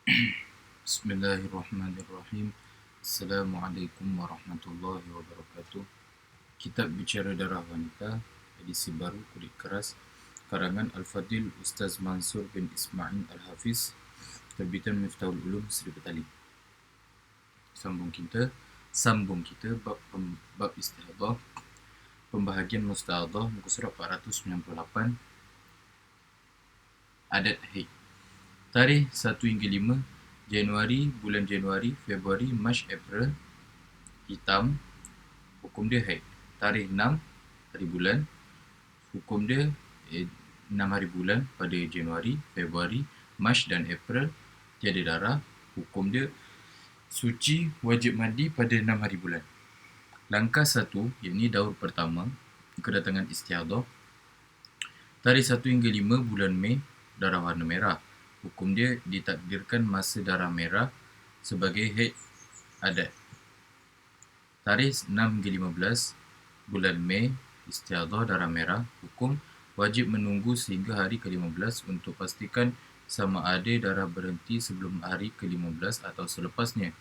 Bismillahirrahmanirrahim. Assalamualaikum warahmatullahi wabarakatuh. Kitab Bicara Darah Wanita, edisi baru kulit keras, karangan Al-Fadil Ustaz Mansur bin Ismail Al-Hafiz, terbitan Miftahul Ulum Seri Petali. Sambung kita bab istihadah, pembahagian mustahadah, muka surat 498, adat haid. Tarikh 1 hingga 5 Januari, bulan Januari, Februari, Mac, April, hitam, hukum dia haid. Tarikh 6 hari bulan, hukum dia 6 hari bulan pada Januari, Februari, Mac dan April, tiada darah, hukum dia suci, wajib mandi pada 6 hari bulan. Langkah 1, iaitu daur pertama, kedatangan istihadah. Tarikh 1 hingga 5 bulan Mei, darah warna merah. Hukum dia ditakdirkan masa darah merah sebagai haid adat. Tarikh 6 hingga 15 bulan Mei, istihadah darah merah. Hukum wajib menunggu sehingga hari ke-15 untuk pastikan sama ada darah berhenti sebelum hari ke-15 atau selepasnya.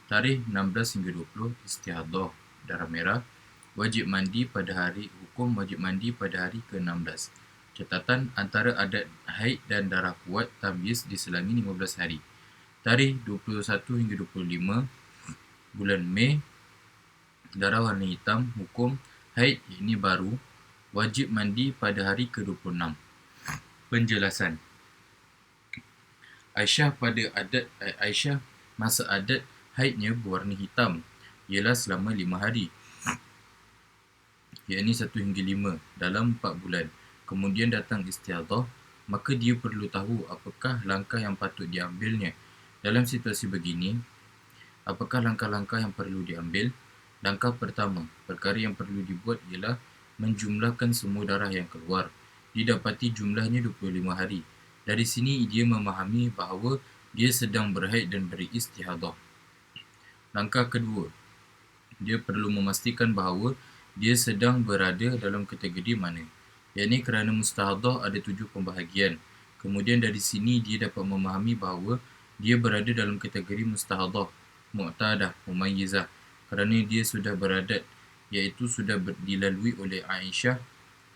Tarikh 16 hingga 20 istihadah darah merah. Wajib mandi pada hari hukum wajib mandi pada hari ke-16. Catatan antara adat haid dan darah kuat tamyiz diselangi 15 hari. Tarikh 21 hingga 25 bulan Mei, darah warna hitam, hukum haid ini baru, wajib mandi pada hari ke-26. Penjelasan. Aisyah masa adat haidnya berwarna hitam ialah selama 5 hari, iaitu 1 hingga 5 dalam 4 bulan. Kemudian datang istihadah, maka dia perlu tahu apakah langkah yang patut diambilnya. Dalam situasi begini, apakah langkah-langkah yang perlu diambil? Langkah pertama, perkara yang perlu dibuat ialah menjumlahkan semua darah yang keluar. Didapati jumlahnya 25 hari. Dari sini dia memahami bahawa dia sedang berhaid dan beristihadah. Langkah kedua, dia perlu memastikan bahawa dia sedang berada dalam kategori mana. Iaitu kerana mustahadah ada 7 pembahagian. Kemudian dari sini dia dapat memahami bahawa dia berada dalam kategori mustahadah, mu'tadah, mumayyizah, kerana dia sudah beradat, iaitu sudah dilalui oleh Aisyah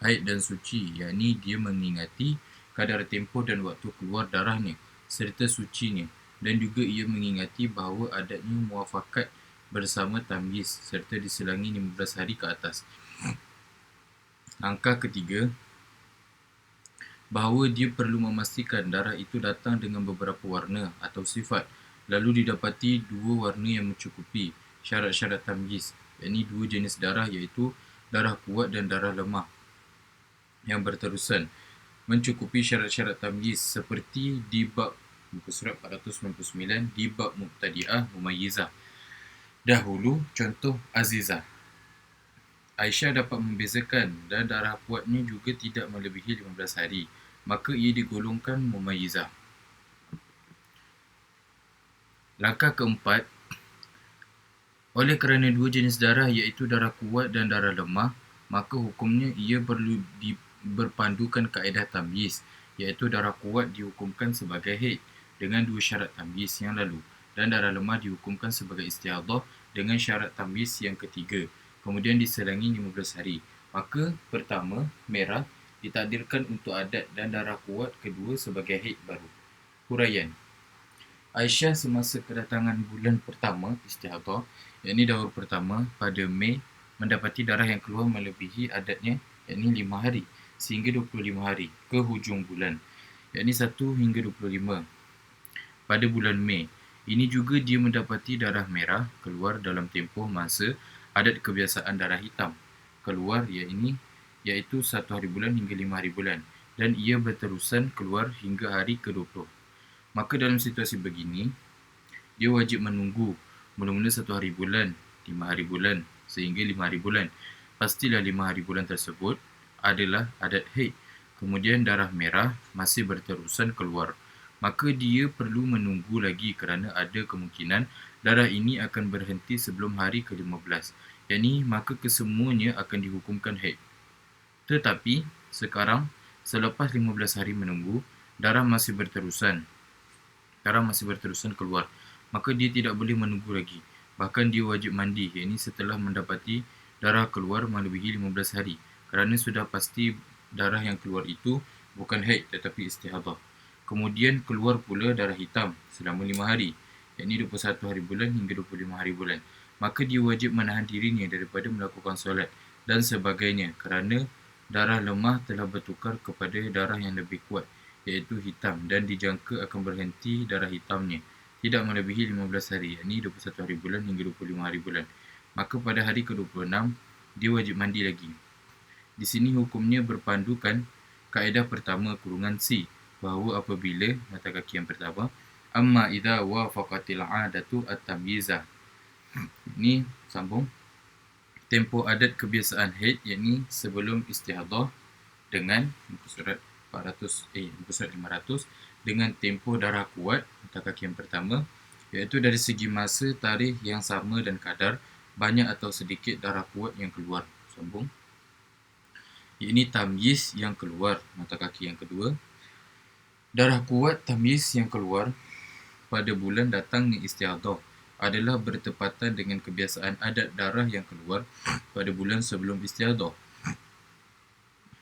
haid dan suci, iaitu dia mengingati kadar tempoh dan waktu keluar darahnya serta sucinya, dan juga ia mengingati bahawa adatnya muafakat bersama tamyiz serta diselangi 15 hari ke atas. Langkah ketiga, bahawa dia perlu memastikan darah itu datang dengan beberapa warna atau sifat, lalu didapati 2 warna yang mencukupi syarat-syarat tamyiz, iaitu 2 jenis darah, iaitu darah kuat dan darah lemah yang berterusan, mencukupi syarat-syarat tamyiz seperti di bab muka surat 499 di bab Muqtadi'ah Mumayyizah. Dahulu, contoh Azizah. Aisyah dapat membezakan dan darah kuatnya juga tidak melebihi 15 hari, maka ia digolongkan Mumayyizah. Langkah keempat, oleh kerana 2 jenis darah iaitu darah kuat dan darah lemah, maka hukumnya ia perlu berpandukan kaedah tamyiz, iaitu darah kuat dihukumkan sebagai haid dengan 2 syarat tamyiz yang lalu, dan darah lemah dihukumkan sebagai istihadah dengan syarat tamyiz yang ketiga, kemudian diselangi 15 hari. Maka pertama, merah ditakdirkan untuk adat dan darah kuat kedua sebagai haid baru. Huraian. Aisyah semasa kedatangan bulan pertama istihadah, iaitu daur pertama pada Mei, mendapati darah yang keluar melebihi adatnya, iaitu 5 hari sehingga 25 hari ke hujung bulan, iaitu 1 hingga 25 pada bulan Mei. Ini juga dia mendapati darah merah keluar dalam tempoh masa adat kebiasaan darah hitam keluar, iaitu 1 hari bulan hingga 5 hari bulan, dan ia berterusan keluar hingga hari ke-20. Maka dalam situasi begini, dia wajib menunggu mula-mula 1 hari bulan, 5 hari bulan sehingga 5 hari bulan. Pastilah 5 hari bulan tersebut adalah adat haid. Kemudian darah merah masih berterusan keluar. Maka dia perlu menunggu lagi kerana ada kemungkinan darah ini akan berhenti sebelum hari ke-15. Maka kesemuanya akan dihukumkan haid. Tetapi sekarang, selepas 15 hari menunggu, darah masih berterusan. darah masih berterusan keluar, maka dia tidak boleh menunggu lagi. Bahkan dia wajib mandi, yakni setelah mendapati darah keluar melebihi 15 hari. Kerana sudah pasti darah yang keluar itu bukan haid tetapi istihadah. Kemudian keluar pula darah hitam selama 5 hari, yakni 21 hari bulan hingga 25 hari bulan. Maka dia wajib menahan dirinya daripada melakukan solat dan sebagainya kerana darah lemah telah bertukar kepada darah yang lebih kuat, iaitu hitam, dan dijangka akan berhenti darah hitamnya tidak melebihi 15 hari, yakni 21 hari bulan hingga 25 hari bulan. Maka pada hari ke-26, dia wajib mandi lagi. Di sini hukumnya berpandukan kaedah pertama kurungan C, bahawa apabila mata kaki yang pertama, amma idza wafaqatil 'adatu at-tamyizah. Ini sambung. Tempoh adat kebiasaan haid, yakni sebelum istihadah, dengan muka surat 500 dengan tempoh darah kuat mata kaki yang pertama, iaitu dari segi masa, tarikh yang sama dan kadar banyak atau sedikit darah kuat yang keluar. Sambung. Ini tamyiz yang keluar mata kaki yang kedua. Darah kuat tamyiz yang keluar pada bulan datangnya istihadah adalah bertepatan dengan kebiasaan adat darah yang keluar pada bulan sebelum istihadah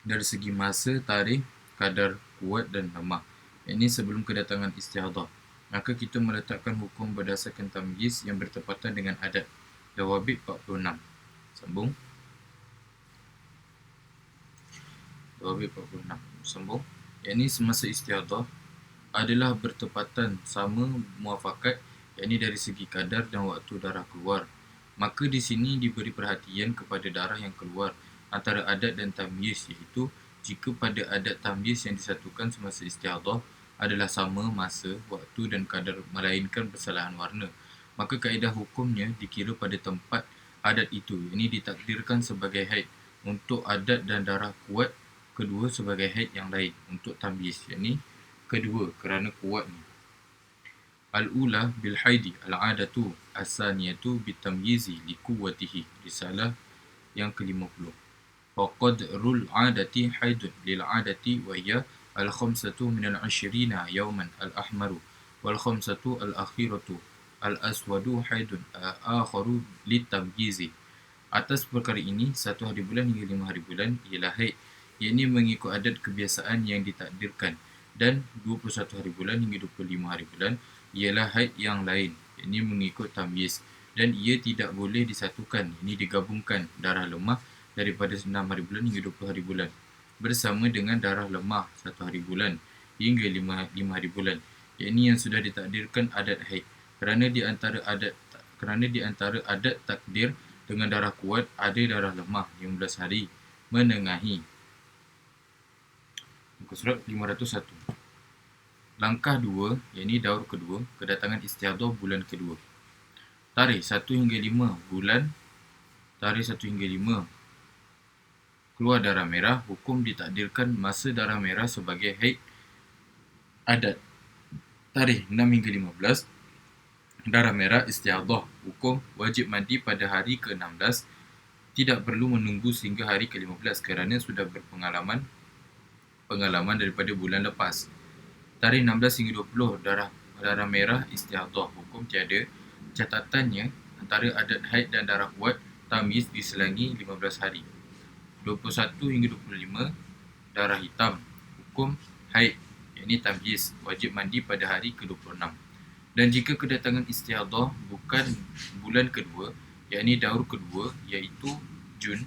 dari segi masa, tarikh, kadar kuat dan lemah, yakni sebelum kedatangan istihadah. Maka kita meletakkan hukum berdasarkan tamyiz yang bertepatan dengan adat. Dawabit 46. Sambung. Dawabit 46. Sambung. Yakni semasa istihadah adalah bertepatan sama muafakat, yakni dari segi kadar dan waktu darah keluar. Maka di sini diberi perhatian kepada darah yang keluar antara adat dan tamyiz, iaitu jika pada adat tamyiz yang disatukan semasa istihadah adalah sama masa, waktu dan kadar melainkan persalahan warna, maka kaedah hukumnya dikira pada tempat adat itu, ini ditakdirkan sebagai haid untuk adat dan darah kuat, kedua sebagai haid yang lain untuk tamyiz, yakni kedua kerana kuatnya. Al-ula bil haidi al-adatu as-saniyatu bitamyizi liquwatihi. Risalah yang ke-50. Faqadrul adati haidun lil adati wa hiya al-khamsatu min al-ashrina yawman al-ahmaru wal khamsatu al-akhiratu al-aswadu haidun akharu litamyizi. Atas perkara ini, 1 hari bulan hingga 5 hari bulan ialah haid, yakni mengikut adat kebiasaan yang ditakdirkan, dan 21 hari bulan hingga 25 hari bulan ialah haid yang lain, yakni mengikut tamyiz, dan ia tidak boleh disatukan, ini digabungkan darah lemah daripada 6 hari bulan hingga 20 hari bulan bersama dengan darah lemah 1 hari bulan hingga 5 hari bulan, yakni yang sudah ditakdirkan adat haid, kerana di antara adat takdir dengan darah kuat ada darah lemah 15 hari menengahi. Muka surat 501. Langkah 2, yakni daur kedua, kedatangan istihadah bulan kedua. Tarikh 1 hingga 5 bulan, tarikh 1 hingga 5 keluar darah merah, hukum ditakdirkan masa darah merah sebagai haid adat. Tarikh 6 hingga 15 darah merah istihadah, hukum wajib mandi pada hari ke-16, tidak perlu menunggu sehingga hari ke-15 kerana sudah berpengalaman daripada bulan lepas. Tarikh 16 hingga 20 darah merah istihadah, hukum tiada. Catatannya antara adat haid dan darah kuat tamyiz diselangi 15 hari. 21 hingga 25 darah hitam, hukum haid, yakni tamyiz, wajib mandi pada hari ke-26. Dan jika kedatangan istihadah bukan bulan kedua, yakni daur kedua, iaitu Jun,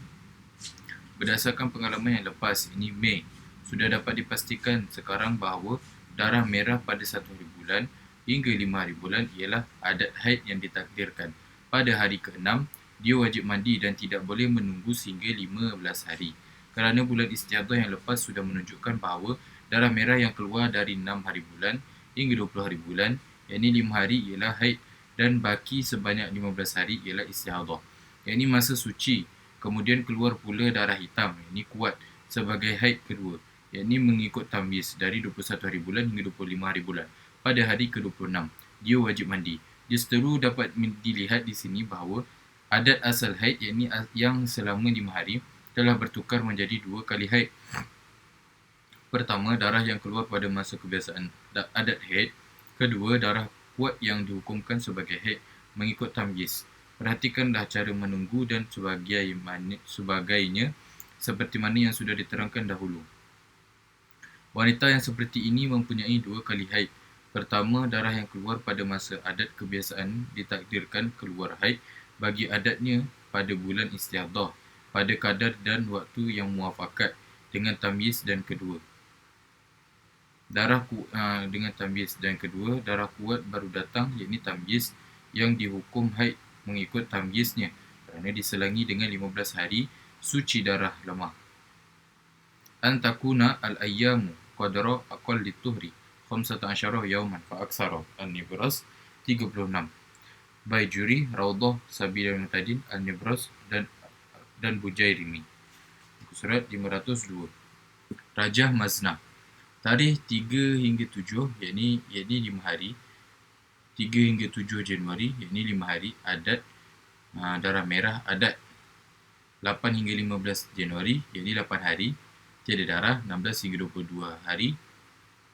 berdasarkan pengalaman yang lepas, ini Mei, sudah dapat dipastikan sekarang bahawa darah merah pada 1 hari bulan hingga 5 hari bulan ialah adat haid yang ditakdirkan. Pada hari ke-6, dia wajib mandi dan tidak boleh menunggu sehingga 15 hari. Kerana bulan istihadah yang lepas sudah menunjukkan bahawa darah merah yang keluar dari 6 hari bulan hingga 20 hari bulan, yakni 5 hari ialah haid dan baki sebanyak 15 hari ialah istihadah, yakni masa suci. Kemudian keluar pula darah hitam, yakni kuat, sebagai haid kedua, yakni mengikut tamyiz dari 21 hari bulan hingga 25 hari bulan. Pada hari ke-26, dia wajib mandi. Justeru dapat dilihat di sini bahawa adat asal haid, yakni yang selama 5 hari, telah bertukar menjadi 2 kali haid. Pertama, darah yang keluar pada masa kebiasaan adat haid. Kedua, darah kuat yang dihukumkan sebagai haid mengikut tamyiz. Perhatikanlah cara menunggu dan sebagainya seperti mana yang sudah diterangkan dahulu. Wanita yang seperti ini mempunyai 2 kali haid. Pertama, darah yang keluar pada masa adat kebiasaan ditakdirkan keluar haid bagi adatnya pada bulan istiadah, pada kadar dan waktu yang muafakat dengan tamyiz. Dan kedua, darah kuat baru datang, yakni tamyiz, yang dihukum haid mengikut tamyiznya kerana diselangi dengan 15 hari suci darah lemah. Antakuna al-ayyamu qadra aqalli tuhri 15 yawman fa aksara. An-Nibras 36. Baijuri, Raudah Sabilul Mu'tadin, Al-Nibras dan Bujairimi. Surat 502. Rajah Maznah. Tarikh 3 hingga 7, yakni 5 hari. 3 hingga 7 Januari, yakni 5 hari. Adat darah merah adat. 8 hingga 15 Januari, yakni 8 hari. Tiada darah 16 hingga 22 hari.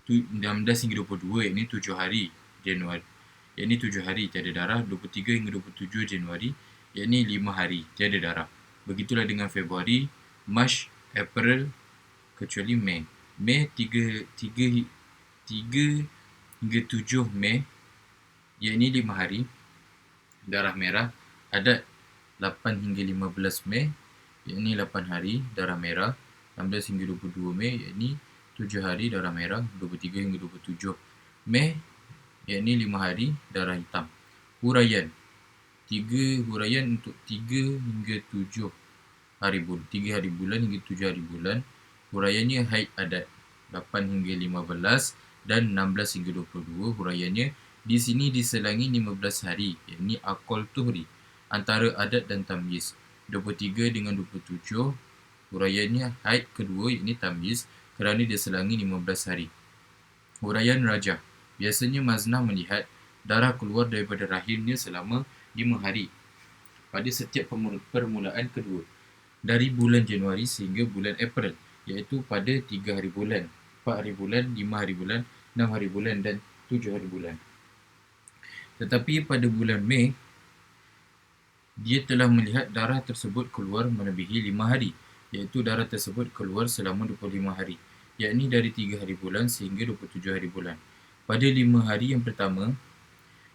16 hingga 22, yakni 7 hari Januari. Yakni 7 hari tiada darah. 23 hingga 27 Januari, yakni 5 hari tiada darah. Begitulah dengan Februari, Mac, April, kecuali Mei. Mei 3 hingga 7 Mei, yakni 5 hari darah merah adat. 8 hingga 15 Mei, yakni 8 hari darah merah. 16 hingga 22 Mei, yakni 7 hari darah merah. 23 hingga 27 Mei, yakni 5 hari darah hitam. Huraian. 3 huraian untuk 3 hingga 7 hari bulan. 3 hari bulan hingga 7 hari bulan. Huraiannya haid adat 8 hingga 15 dan 16 hingga 22. Huraiannya di sini diselangi 15 hari, yakni aqal tuhri, antara adat dan tamyiz. 23 dengan 27 huraiannya haid kedua, yakni tamyiz, kerana diselangi 15 hari. Huraian rajah. Biasanya Maznah melihat darah keluar daripada rahimnya selama 5 hari pada setiap permulaan kedua, dari bulan Januari sehingga bulan April, iaitu pada 3 hari bulan, 4 hari bulan, 5 hari bulan, 6 hari bulan dan 7 hari bulan. Tetapi pada bulan Mei, dia telah melihat darah tersebut keluar melebihi 5 hari, iaitu darah tersebut keluar selama 25 hari, yakni dari 3 hari bulan sehingga 27 hari bulan. Pada 5 hari yang pertama,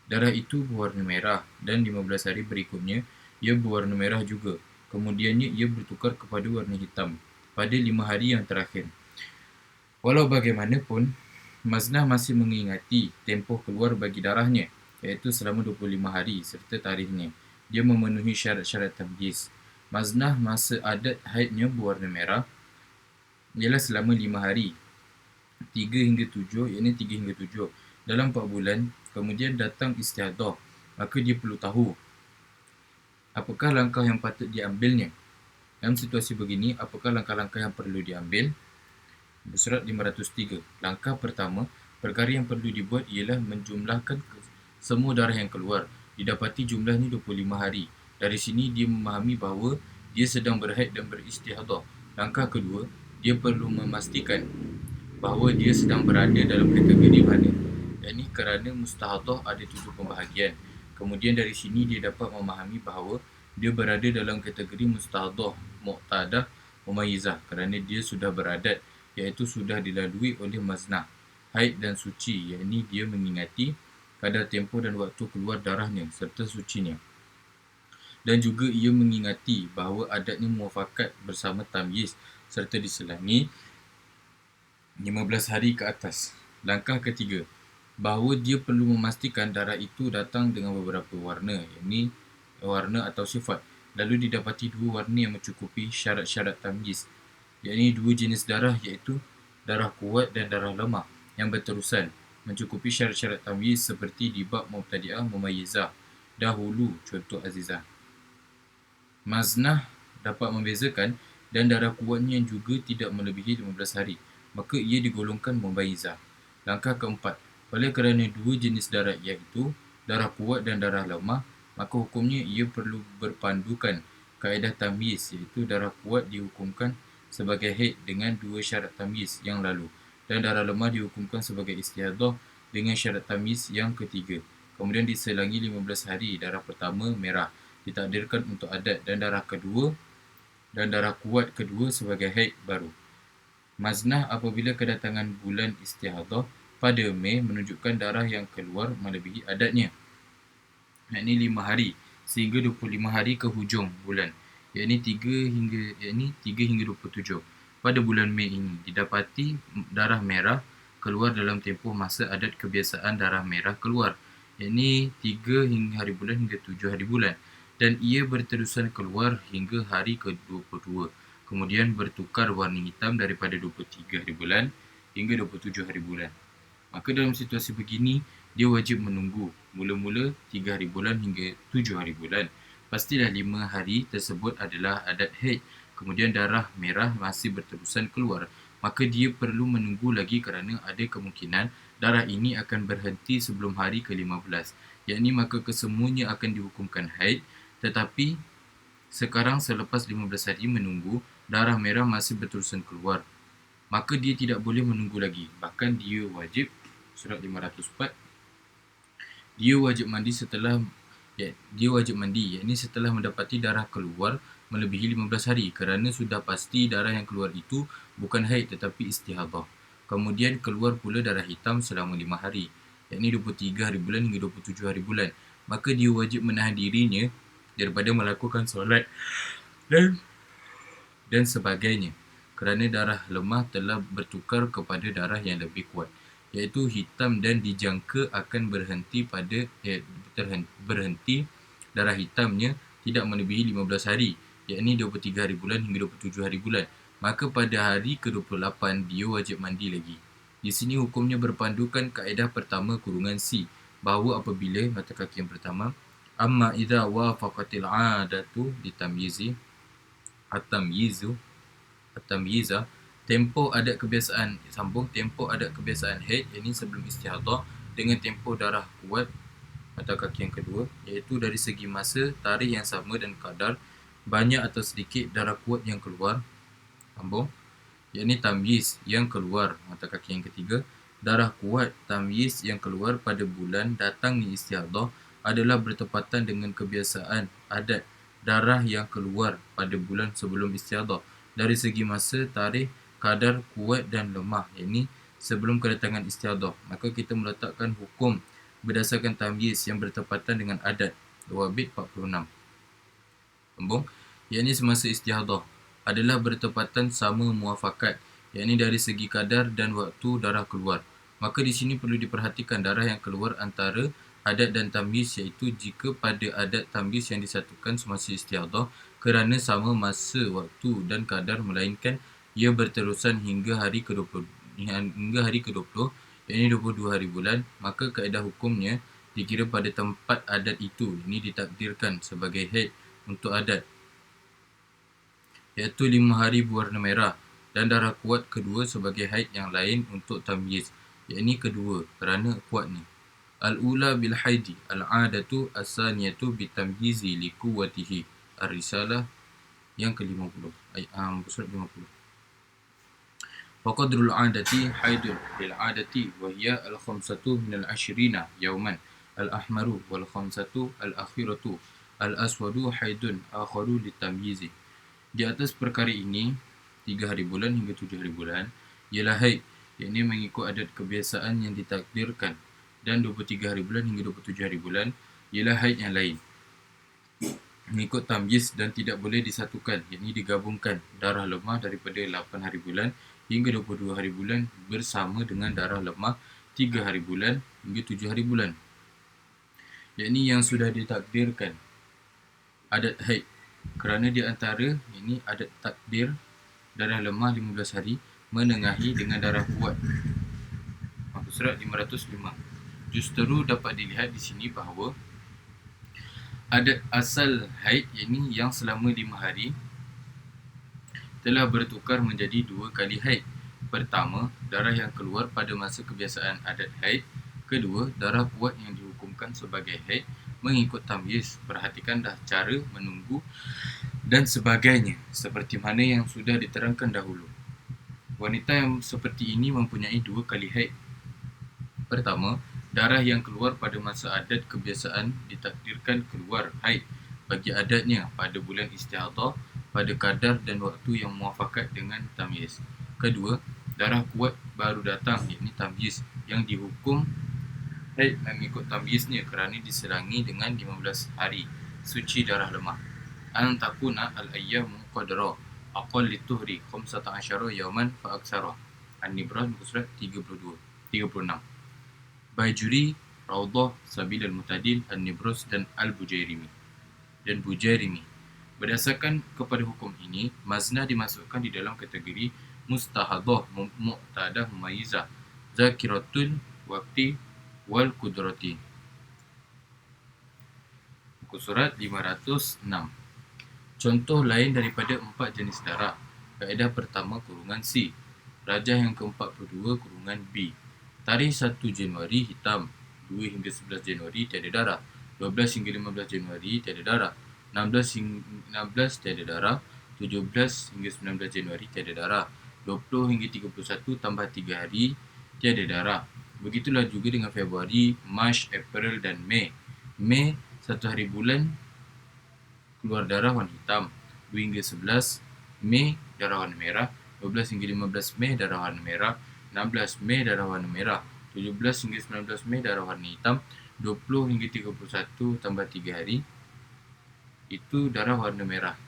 darah itu berwarna merah dan 15 hari berikutnya ia berwarna merah juga. Kemudiannya ia bertukar kepada warna hitam pada 5 hari yang terakhir. Walau bagaimanapun, Maznah masih mengingati tempoh keluar bagi darahnya, iaitu selama 25 hari serta tarikhnya. Dia memenuhi syarat-syarat tamyiz. Maznah masa adat haidnya berwarna merah ialah selama 5 hari, 3 hingga 7, yakni 3 hingga 7 dalam 4 bulan. Kemudian datang istiadah, maka dia perlu tahu apakah langkah yang patut diambilnya. Dalam situasi begini, apakah langkah-langkah yang perlu diambil? Surat 503. Langkah pertama, perkara yang perlu dibuat ialah menjumlahkan semua darah yang keluar. Didapati jumlahnya 25 hari. Dari sini dia memahami bahawa dia sedang berhaid dan beristihadah. Langkah kedua, dia perlu memastikan bahawa dia sedang berada dalam kategori mana, yakni kerana mustahadah ada 7 pembahagian. Kemudian dari sini dia dapat memahami bahawa dia berada dalam kategori mustahadah, muqtadah, mumayyizah kerana dia sudah beradat, iaitu sudah dilalui oleh maznah, haid dan suci, yakni dia mengingati kadar tempoh dan waktu keluar darahnya serta sucinya. Dan juga ia mengingati bahawa adatnya muafakat bersama tamyiz serta diselangi 15 hari ke atas. Langkah ketiga, bahawa dia perlu memastikan darah itu datang dengan beberapa warna, yakni warna atau sifat. Lalu didapati 2 warna yang mencukupi syarat-syarat tamyiz, yakni 2 jenis darah, iaitu darah kuat dan darah lemah yang berterusan, mencukupi syarat-syarat tamyiz seperti di bab mubtadi'ah mumayyizah dahulu, contoh Azizah. Maznah dapat membezakan dan darah kuatnya juga tidak melebihi 15 hari, maka ia digolongkan mumayyizah. Langkah keempat, oleh kerana 2 jenis darah, iaitu darah kuat dan darah lemah, maka hukumnya ia perlu berpandukan kaedah tamyiz, iaitu darah kuat dihukumkan sebagai haid dengan 2 syarat tamyiz yang lalu, dan darah lemah dihukumkan sebagai istihadah dengan syarat tamyiz yang ketiga. Kemudian diselangi 15 hari, darah pertama merah, ditakdirkan untuk adat, dan darah kuat kedua sebagai haid baru. Maznah apabila kedatangan bulan istihadah pada Mei menunjukkan darah yang keluar melebihi adatnya, yakni 5 hari sehingga 25 hari ke hujung bulan, yakni 3 hingga 27. Pada bulan Mei ini didapati darah merah keluar dalam tempoh masa adat kebiasaan darah merah keluar, yakni 3 hari bulan hingga 7 hari bulan, dan ia berterusan keluar hingga hari ke-22. Kemudian bertukar warna hitam daripada 23 hari bulan hingga 27 hari bulan. Maka dalam situasi begini, dia wajib menunggu mula-mula 3 hari bulan hingga 7 hari bulan. Pastilah 5 hari tersebut adalah adat haid. Kemudian darah merah masih berterusan keluar. Maka dia perlu menunggu lagi kerana ada kemungkinan darah ini akan berhenti sebelum hari ke-15. Yakni maka kesemuanya akan dihukumkan haid. Tetapi sekarang selepas 15 hari menunggu, darah merah masih berterusan keluar. Maka dia tidak boleh menunggu lagi. Bahkan dia wajib, surat 504, dia wajib mandi yakni setelah mendapati darah keluar melebihi 15 hari kerana sudah pasti darah yang keluar itu bukan haid tetapi istihadah. Kemudian keluar pula darah hitam selama 5 hari, yakni 23 hari bulan hingga 27 hari bulan. Maka dia wajib menahan dirinya daripada melakukan solat dan sebagainya kerana darah lemah telah bertukar kepada darah yang lebih kuat, iaitu hitam, dan dijangka akan berhenti darah hitamnya tidak melebihi 15 hari, yakni 23 hari bulan hingga 27 hari bulan. Maka pada hari ke-28 dia wajib mandi lagi. Di sini hukumnya berpandukan kaedah pertama kurungan C, bahawa apabila mata kaki yang pertama, amma idza wafaqatil 'adatu litamyizi at-tamyiza, tempoh adat kebiasaan haid, yakni sebelum istihadah, dengan tempoh darah kuat mata kaki yang kedua, iaitu dari segi masa, tarikh yang sama dan kadar banyak atau sedikit darah kuat yang keluar, yakni tamyiz yang keluar mata kaki yang ketiga. Darah kuat tamyiz yang keluar pada bulan datangnya istihadah adalah bertepatan dengan kebiasaan adat darah yang keluar pada bulan sebelum istihadah dari segi masa, tarikh, kadar kuat dan lemah, yakni sebelum kedatangan istihadah. Maka kita meletakkan hukum berdasarkan tamyiz yang bertepatan dengan adat. Wabit 46. Yakni semasa istihadah adalah bertepatan sama muafakat, yakni dari segi kadar dan waktu darah keluar. Maka di sini perlu diperhatikan darah yang keluar antara adat dan tamyiz, iaitu jika pada adat tamyiz yang disatukan semasa istihadah kerana sama masa, waktu dan kadar, melainkan ia berterusan hingga hari ke-20, yakni 22 hari bulan, maka kaedah hukumnya dikira pada tempat adat itu ini ditakdirkan sebagai haid untuk adat, iaitu 5 hari berwarna merah, dan darah kuat kedua sebagai haid yang lain untuk tamyiz, yakni kedua kerana kuatnya. Al-ula bil haidi al-'adatu as-saniyatu bitamyizi li quwwatihi. Ar-Risalah yang ke-50, surat 50. وقدر العادة حيد للعادة وهي الخمسة من العشرين يوما الأحمر والخمسة الأخيرة الأسود حيد آخر للتمييز. Di atas perkara ini, 3 hari bulan hingga 7 hari bulan ialah haid, yakni mengikut adat kebiasaan yang ditakdirkan, dan 23 hari bulan hingga 27 hari bulan ialah haid yang lain mengikut tamyiz dan tidak boleh disatukan, yakni digabungkan darah lemah daripada 8 hari bulan hingga 22 hari bulan bersama dengan darah lemah 3 hari bulan hingga 7 hari bulan, yakni yang sudah ditakdirkan adat haid, kerana di antara ini adat takdir darah lemah 15 hari menengahi dengan darah kuat. Surat 505. Justeru dapat dilihat di sini bahawa adat asal haid, yakni yang selama 5 hari, telah bertukar menjadi 2 kali haid. Pertama, darah yang keluar pada masa kebiasaan adat haid. Kedua, darah kuat yang dihukumkan sebagai haid mengikut tamyiz. Perhatikanlah cara menunggu dan sebagainya, seperti mana yang sudah diterangkan dahulu. Wanita yang seperti ini mempunyai 2 kali haid. Pertama, darah yang keluar pada masa adat kebiasaan ditakdirkan keluar haid bagi adatnya pada bulan istihadah pada kadar dan waktu yang muafakat dengan tamyiz. Kedua, darah kuat baru datang, yakni tamyiz, yang dihukum haid mengikut tamyiznya kerana diserangi dengan 15 hari suci darah lemah. An takuna al-ayyamu qadra aqall lituhri 15 yawman fa aksara. An-Nibras muka surat 36. Bajuri, Raudah, Sabil al-Mutadil, An-Nibras dan Al-Bujairimi dan Bujairimi. Berdasarkan kepada hukum ini, mazna dimasukkan di dalam kategori mustahadah, mu'tadah, mumayyizah, zakiratul waqti wal kudrati. Muka surat 506. Contoh lain daripada 4 jenis darah. Kaedah pertama kurungan C. Rajah yang ke-42 kurungan B. Tarikh 1 Januari hitam, 2 hingga 11 Januari tiada darah, 12 hingga 15 Januari tiada darah, 16 tiada darah, 17 hingga 19 Januari tiada darah, 20 hingga 31 tambah 3 hari tiada darah. Begitulah juga dengan Februari, Mac, April dan Mei. Mei, 1 hari bulan keluar darah warna hitam, 2 hingga 11 Mei darah warna merah, 12 hingga 15 Mei darah warna merah, 16 Mei darah warna merah, 17 hingga 19 Mei darah warna hitam, 20 hingga 31 tambah 3 hari itu darah warna merah.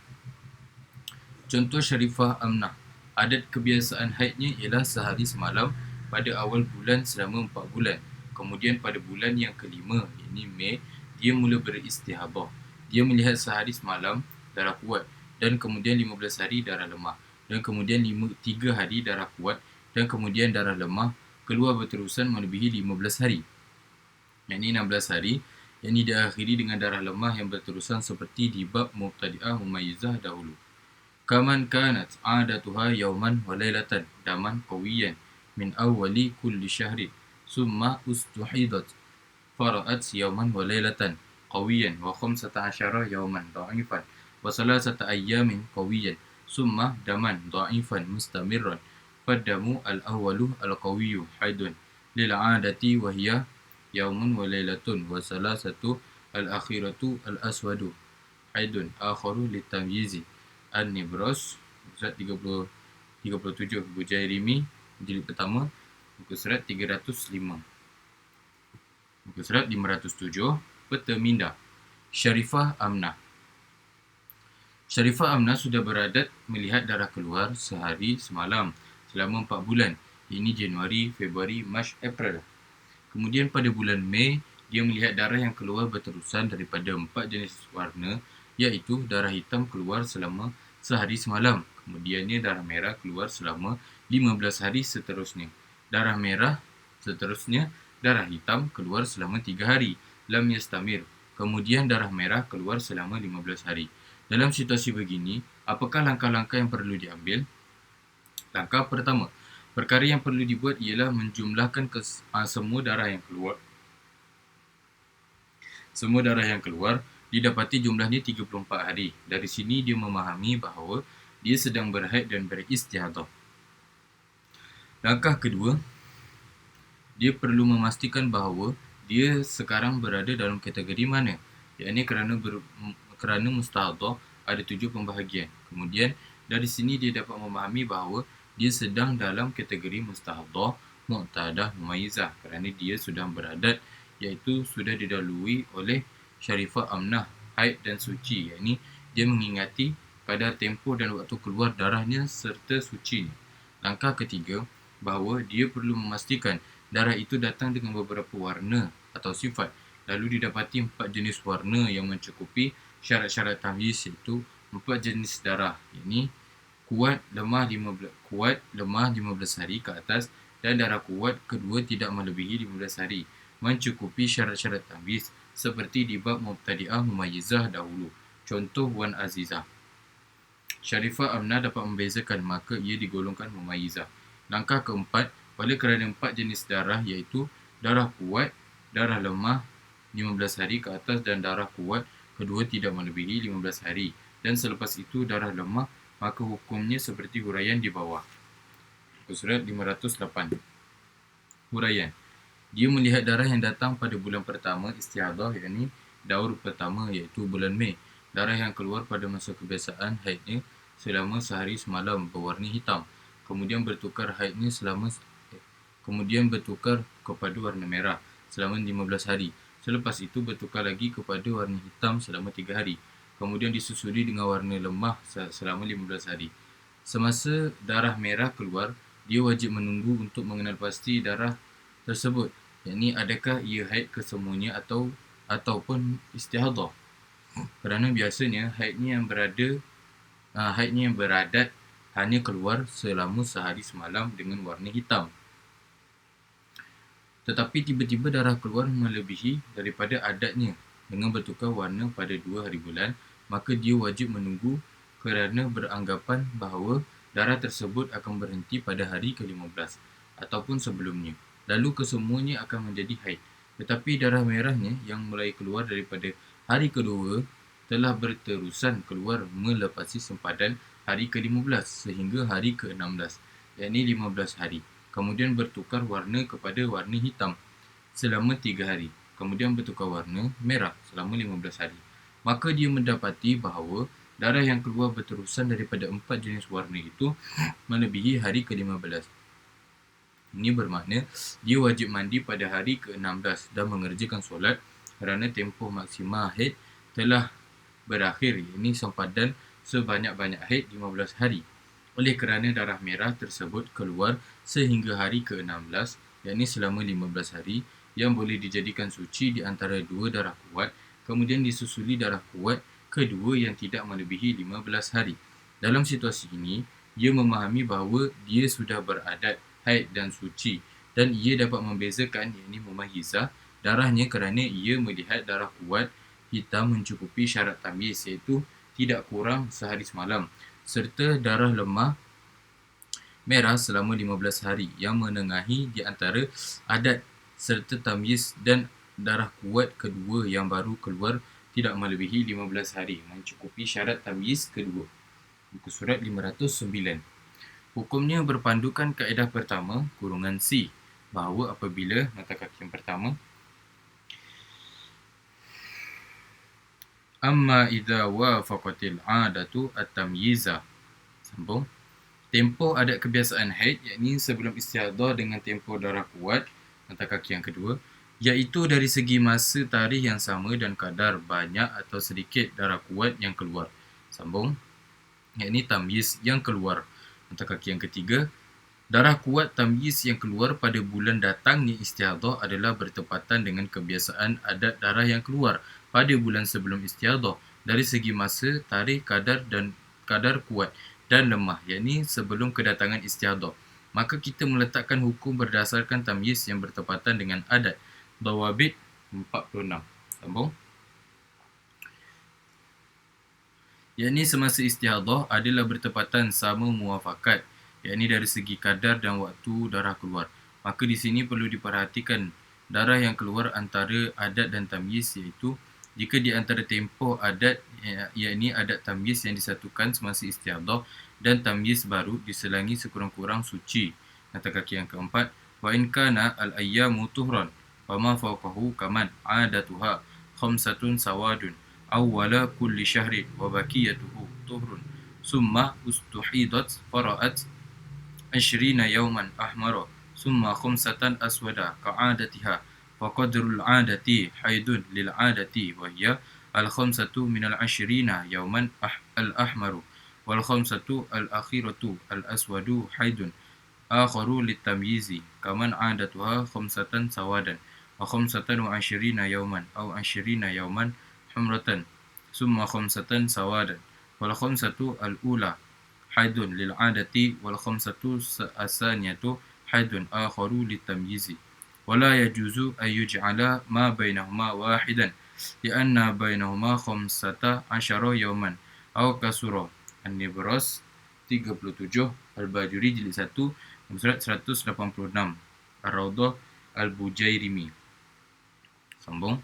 Contoh Syarifah Amnah. Adat kebiasaan haidnya ialah sehari semalam pada awal bulan selama 4 bulan. Kemudian pada bulan yang kelima, yakni Mei, dia mula beristihadah. Dia melihat sehari semalam darah kuat, dan kemudian 15 hari darah lemah, dan kemudian 3 hari darah kuat, dan kemudian darah lemah keluar berterusan melebihi 15 hari, yakni 16 hari, yang diakhiri dengan darah lemah yang berterusan seperti di bab Mubtadi'ah Mumayyizah dahulu. Kaman kanat adatuha yawman wa laylatan daman qawiyan min awwali kulli syahrin summa ustuhidat fara'at yawman wa laylatan qawiyan wa 15 yawman dha'ifan wa 3 ayyamin qawiyan summa daman dha'ifan mustamirran faddamu al-awwalu al-qawiyyu haidun lil'adati wa hiya yawmun wa laylatun wa 3 al-akhiratu al-aswadu haidun akharu litamyizi. An-Nibras surat 37, Bujairimi jilid pertama muka surat 305. Muka surat 507. Peta minda. Syarifah Amnah. Syarifah Amnah sudah beradat melihat darah keluar sehari semalam selama 4 bulan, ini Januari, Februari, Mac, April. Kemudian pada bulan Mei, dia melihat darah yang keluar berterusan daripada 4 jenis warna, iaitu darah hitam keluar selama sehari semalam. Kemudiannya darah merah keluar selama 15 hari seterusnya. Darah merah seterusnya, darah hitam keluar selama 3 hari. Lam yastamir. Kemudian darah merah keluar selama 15 hari. Dalam situasi begini, apakah langkah-langkah yang perlu diambil? Langkah pertama, perkara yang perlu dibuat ialah menjumlahkan semua darah yang keluar. Semua darah yang keluar didapati jumlahnya 34 hari. Dari sini dia memahami bahawa dia sedang berhaid dan beristihadah. Langkah kedua, dia perlu memastikan bahawa dia sekarang berada dalam kategori mana, yakni kerana mustahadah ada 7 pembahagian. Kemudian dari sini dia dapat memahami bahawa dia sedang dalam kategori mustahadah, mu'tadah, mumayyizah kerana dia sudah beradat, iaitu sudah didahului oleh Syarifah Amnah, haid dan suci, yakni dia mengingati kadar tempoh dan waktu keluar darahnya serta suci. Langkah ketiga, bahawa dia perlu memastikan darah itu datang dengan beberapa warna atau sifat, lalu didapati 4 jenis warna yang mencukupi syarat-syarat tamyiz, iaitu 4 jenis darah, yakni kuat, lemah 15 hari ke atas, dan darah kuat kedua tidak melebihi 15 hari, mencukupi syarat-syarat tamyiz seperti di bab Mubtadi'ah Mumayyizah dahulu. Contoh Wan Azizah. Syarifah Amnah dapat membezakan, maka ia digolongkan Mumayyizah. Langkah keempat, oleh kerana 4 jenis darah, iaitu darah kuat, darah lemah 15 hari ke atas, dan darah kuat kedua tidak melebihi 15 hari, dan selepas itu darah lemah, maka hukumnya seperti huraian di bawah. Surat 508. Huraian. Dia melihat darah yang datang pada bulan pertama istihadah, yakni daur pertama iaitu bulan Mei. Darah yang keluar pada masa kebiasaan haidnya selama sehari semalam berwarna hitam. Kemudian bertukar kepada warna merah selama 15 hari. Selepas itu bertukar lagi kepada warna hitam selama 3 hari. Kemudian disusuli dengan warna lemah selama 15 hari. Semasa darah merah keluar, dia wajib menunggu untuk mengenal pasti darah tersebut, yakni adakah ia haid kesemuanya ataupun istihadah. Kerana biasanya haidnya yang beradat hanya keluar selama sehari semalam dengan warna hitam. Tetapi tiba-tiba darah keluar melebihi daripada adatnya dengan bertukar warna pada 2 hari bulan, maka dia wajib menunggu kerana beranggapan bahawa darah tersebut akan berhenti pada hari ke-15 ataupun sebelumnya. Lalu kesemuanya akan menjadi haid. Tetapi darah merahnya yang mulai keluar daripada hari kedua telah berterusan keluar melepasi sempadan hari ke-15 sehingga hari ke-16, yakni 15 hari. Kemudian bertukar warna kepada warna hitam selama 3 hari. Kemudian bertukar warna merah selama 15 hari. Maka dia mendapati bahawa darah yang keluar berterusan daripada 4 jenis warna itu melebihi hari ke-15. Ini bermakna dia wajib mandi pada hari ke-16 dan mengerjakan solat kerana tempoh maksimal haid telah berakhir, ini sempadan sebanyak-banyak haid 15 hari. Oleh kerana darah merah tersebut keluar sehingga hari ke-16, yakni selama 15 hari, yang boleh dijadikan suci di antara dua darah kuat, kemudian disusuli darah kuat kedua yang tidak melebihi 15 hari. Dalam situasi ini, ia memahami bahawa dia sudah beradat haid dan suci, dan ia dapat membezakan, yakni memayizah darahnya kerana ia melihat darah kuat hitam mencukupi syarat tamyiz, iaitu tidak kurang sehari semalam, serta darah lemah merah selama 15 hari yang menengahi di antara adat serta tamyiz, dan darah kuat kedua yang baru keluar tidak melebihi 15 hari mencukupi syarat tamyiz kedua. Muka surat 509. Hukumnya berpandukan kaedah pertama, kurungan C, bahawa apabila mata kaki yang pertama, amma idza wafaqatil 'adatu at-tamyiza, sambung, tempoh adat kebiasaan haid, yakni sebelum istihadah dengan tempoh darah kuat, mata kaki yang kedua, iaitu dari segi masa tarikh yang sama dan kadar banyak atau sedikit darah kuat yang keluar, sambung, yakni tamyiz yang keluar. Mata kaki yang ketiga, darah kuat tamyiz yang keluar pada bulan datangnya istihadah adalah bertepatan dengan kebiasaan adat darah yang keluar pada bulan sebelum istihadah dari segi masa, tarikh, kadar kuat dan lemah, yakni sebelum kedatangan istihadah. Maka kita meletakkan hukum berdasarkan tamyiz yang bertepatan dengan adat. Dawabit 46. Sambung. Yakni semasa istihadah adalah bertepatan sama muafakat, yakni dari segi kadar dan waktu darah keluar. Maka di sini perlu diperhatikan darah yang keluar antara adat dan tamyiz, iaitu jika di antara tempoh adat, yakni adat tamyiz yang disatukan semasa istihadah dan tamyiz baru diselangi sekurang-kurang suci. Mata kaki yang keempat, wa in kana al-ayyamu tuhran fama fawqahu kaman adatuha khamsatun sawadun awwala kulli syahrin wa baqiyatuhu tuhrun summa ustuhidat fara'at 20 yawman ahmara summa khamsatan aswada ka'adatiha faqadrul 'adati haidun lil 'adati wa hiya al-khamsatu min al-20 yawman al-ahmaru wal khamsatu al-akhiratu al-aswadu haidun akharu litamyizi kaman 'adatuha khamsatan sawadan wa khamsatan wa 20 yawman aw 20 yawman humratan summa khamsatan sawadan wal khamsatu al-ula haidun lil 'adati wal khamsatu as-saniyatu haidun akharu litamyizi wala yajuzu an yuj'ala ma bainahuma wahidan li'anna bainahuma 15 yawman aw kasura. An-Nibras 37, Al-Bajuri jilid 1, surat 186, Ar-Rawdah Al-Bujairimi. Sambung.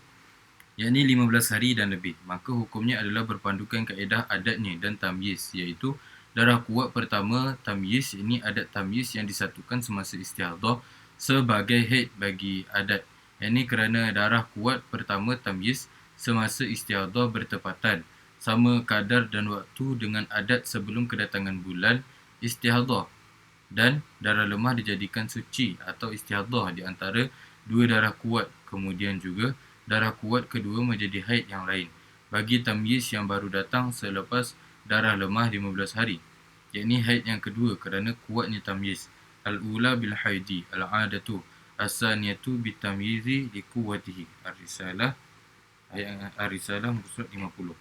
Yakni 15 hari dan lebih. Maka hukumnya adalah berpandukan kaedah adatnya dan tamyiz, iaitu darah kuat pertama tamyiz, ini adat tamyiz yang disatukan semasa istihadah sebagai haid bagi adat. Ini kerana darah kuat pertama tamyiz semasa istihadah bertepatan, sama kadar dan waktu dengan adat sebelum kedatangan bulan istihadah, dan darah lemah dijadikan suci atau istihadah di antara dua darah kuat. Kemudian juga darah kuat kedua menjadi haid yang lain bagi tamyiz yang baru datang selepas darah lemah 15 hari, yakni haid yang kedua kerana kuatnya tamyiz. Al-ula bil haidi al-adatu as-saniyatu bitamyizi li quwwatihi. Ar-Risalah ayat Ar-Risalah muka surat 50.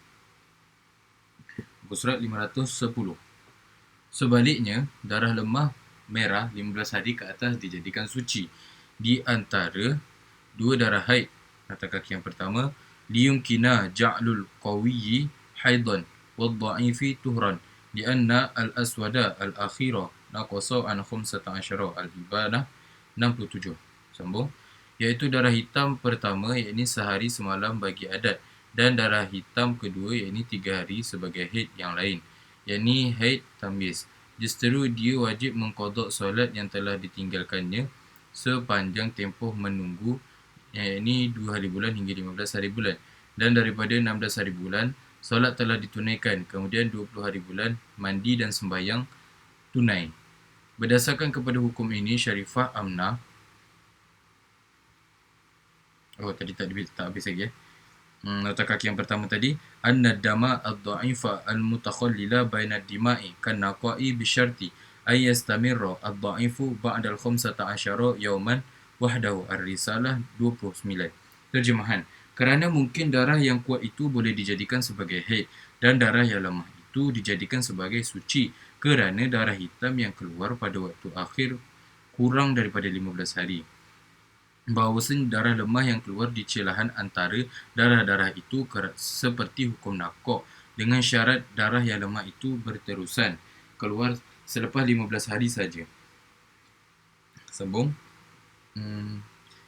Muka surat 510. Sebaliknya, darah lemah merah 15 hari ke atas dijadikan suci di antara dua darah haid. Kata kaki yang pertama, liyumkina ja'lul qawiyyi haidan wad-dha'ifi tuhran lianna al-aswada al-akhira naqasa an 15 al-ibanah 67. Sambung. Iaitu darah hitam pertama, yakni sehari semalam bagi adat, dan darah hitam kedua, yakni 3 hari sebagai haid yang lain, yakni haid tamyiz. Justeru dia wajib mengqadha solat yang telah ditinggalkannya sepanjang tempoh menunggu, yakni 2 hari bulan hingga 15 hari bulan. Dan daripada 16 hari bulan, solat telah ditunaikan. Kemudian 20 hari bulan, mandi dan sembahyang tunai. Berdasarkan kepada hukum ini, Sharifah Amnah, tadi tak habis lagi nota kaki yang pertama tadi, anna dama ad-dha'ifa al-mutakhallila baina ad-dima'i kan naqa'i bi syarti ay yastamirra ad-dha'ifu ba'da al-15 yawman wahdahu. Ar-Risalah 29. Terjemahan, kerana mungkin darah yang kuat itu boleh dijadikan sebagai haid dan darah yang lemah itu dijadikan sebagai suci kerana darah hitam yang keluar pada waktu akhir kurang daripada 15 hari. Bahawasanya darah lemah yang keluar di celahan antara darah-darah itu seperti hukum nakok, dengan syarat darah yang lemah itu berterusan keluar selepas 15 hari saja. Sambung.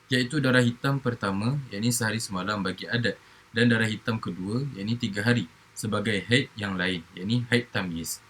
Iaitu darah hitam pertama, yakni sehari semalam bagi adat, dan darah hitam kedua, yakni 3 hari sebagai haid yang lain, yakni haid tamyiz.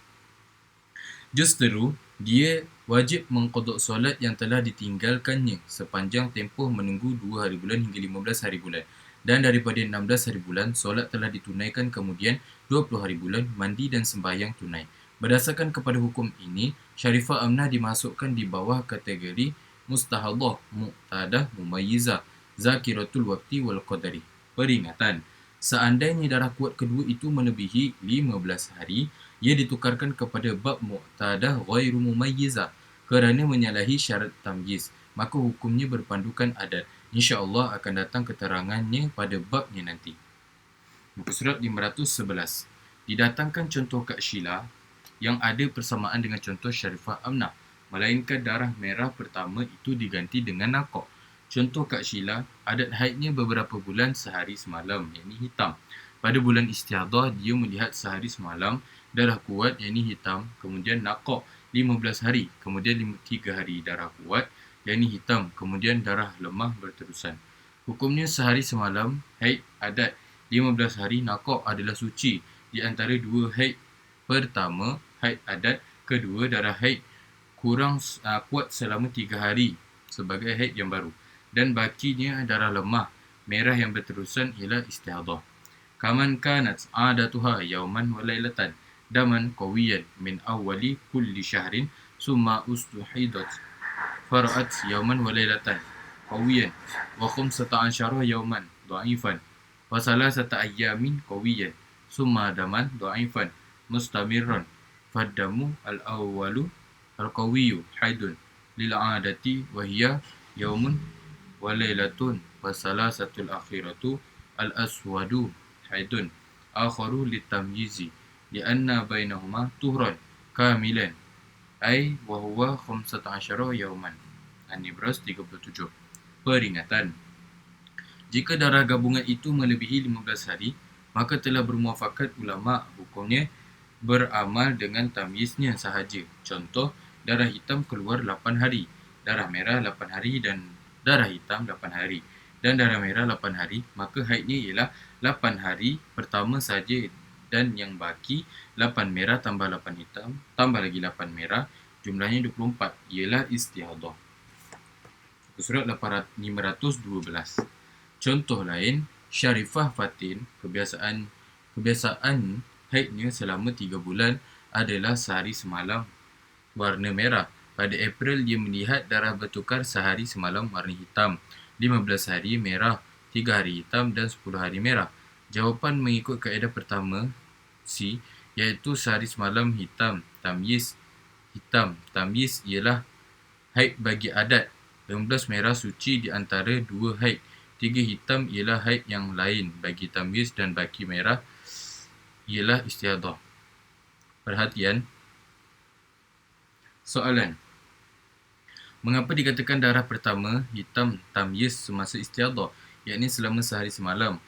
Justeru, dia wajib mengqadha solat yang telah ditinggalkannya sepanjang tempoh menunggu 2 hari bulan hingga 15 hari bulan. Dan daripada 16 hari bulan, solat telah ditunaikan, kemudian 20 hari bulan, mandi dan sembahyang tunai. Berdasarkan kepada hukum ini, Sharifah Amnah dimasukkan di bawah kategori mustahadah, muqtadah, mumayyizah, zakiratul waqti wal qadari. Peringatan, seandainya darah kuat kedua itu melebihi 15 hari, ia ditukarkan kepada bab muqtadah ghairu mumayyizah kerana menyalahi syarat tamyiz. Maka hukumnya berpandukan adat. InsyaAllah akan datang keterangannya pada babnya nanti. Muka surat 511. Didatangkan contoh Kak Sheila yang ada persamaan dengan contoh Sharifah Amnah, melainkan darah merah pertama itu diganti dengan nakok. Contoh Kak Sheila, adat haidnya beberapa bulan sehari semalam, yakni hitam. Pada bulan istihadah, dia melihat sehari semalam darah kuat, yakni hitam, kemudian nakok 15 hari, kemudian 3 hari darah kuat, yakni hitam, kemudian darah lemah berterusan. Hukumnya sehari semalam haid adat, 15 hari nakok adalah suci di antara dua haid. Pertama, haid adat, kedua darah haid kurang kuat selama 3 hari sebagai haid yang baru, dan bakinya darah lemah merah yang berterusan ialah istihadah. Kaman kanat adatuha yauman wa lailatan daman qawiyan min awwali kulli syahrin summa ustuhidat fara'at yauman wa lailatan qawiyan wa 15 yauman dha'ifan wa salasata ayyamin qawiyan summa daman dha'ifan mustamirran faddamu al-awwalu al-qawiyyu haidun lil 'adati wa hiya yaumun wa lailatun wa salasatul akhiratu al-aswadu haidun akharu litamyizi lianna bainahuma tuhran kamilan ay wa huwa 15 yauman. An-Nibras 37. Peringatan, jika darah gabungan itu melebihi 15 hari, maka telah bermuafakat ulama hukumnya beramal dengan tamyiznya sahaja. Contoh, darah hitam keluar 8 hari, darah merah 8 hari dan darah hitam 8 hari, dan darah merah 8 hari, maka haidnya ialah 8 hari pertama saja, dan yang baki 8 merah tambah 8 hitam tambah lagi 8 merah, jumlahnya 24, ialah istihadah. Muka surat 512. Contoh lain, Syarifah Fatin, kebiasaan haidnya selama 3 bulan adalah sehari semalam warna merah. Pada April, dia melihat darah bertukar sehari semalam warna hitam. 15 hari merah, 3 hari hitam dan 10 hari merah. Jawapan mengikut kaedah pertama C, iaitu sehari semalam hitam, tamyiz hitam. Tamyiz ialah haid bagi adat. 15 merah suci di antara 2 haid. 3 hitam ialah haid yang lain bagi tamyiz dan baki merah ialah istihadah. Perhatian. Soalan. Mengapa dikatakan darah pertama hitam tamyiz semasa istihadah, iaitu selama sehari semalam,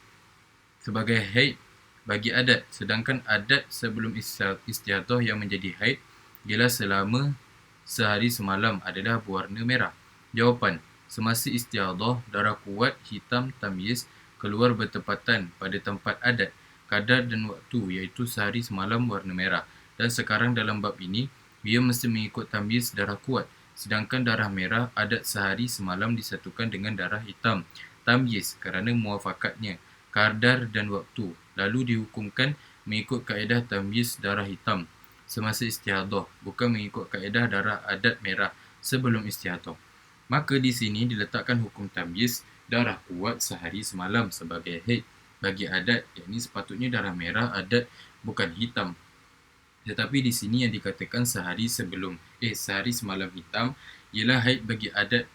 sebagai haid bagi adat, sedangkan adat sebelum istihadah yang menjadi haid ialah selama sehari semalam adalah berwarna merah? Jawapan. Semasa istihadah, darah kuat hitam tamyiz keluar bertepatan pada tempat adat, kadar dan waktu, iaitu sehari semalam warna merah. Dan sekarang dalam bab ini, ia mesti mengikut tamyiz darah kuat, sedangkan darah merah adat sehari semalam disatukan dengan darah hitam tamyiz kerana muafakatnya, kadar dan waktu, lalu dihukumkan mengikut kaedah tamyiz darah hitam semasa istihadah, bukan mengikut kaedah darah adat merah sebelum istihadah. Maka di sini diletakkan hukum tamyiz darah kuat sehari semalam sebagai haid bagi adat, yakni sepatutnya darah merah adat bukan hitam. Tetapi di sini yang dikatakan sehari semalam hitam ialah haid bagi adat.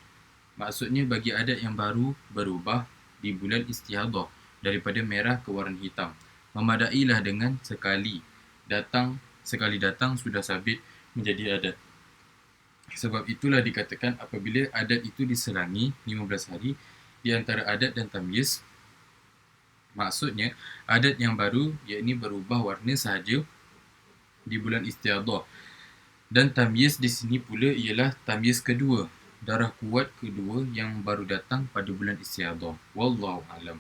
Maksudnya bagi adat yang baru berubah di bulan istihadah daripada merah ke warna hitam. Memadailah dengan sekali datang sudah sabit menjadi adat. Sebab itulah dikatakan apabila adat itu diselangi 15 hari di antara adat dan tamyiz, maksudnya adat yang baru iaitu berubah warna sahaja di bulan istihadah. Dan tamyiz di sini pula ialah tamyiz kedua, darah kuat kedua yang baru datang pada bulan istihadah. Wallahu alam.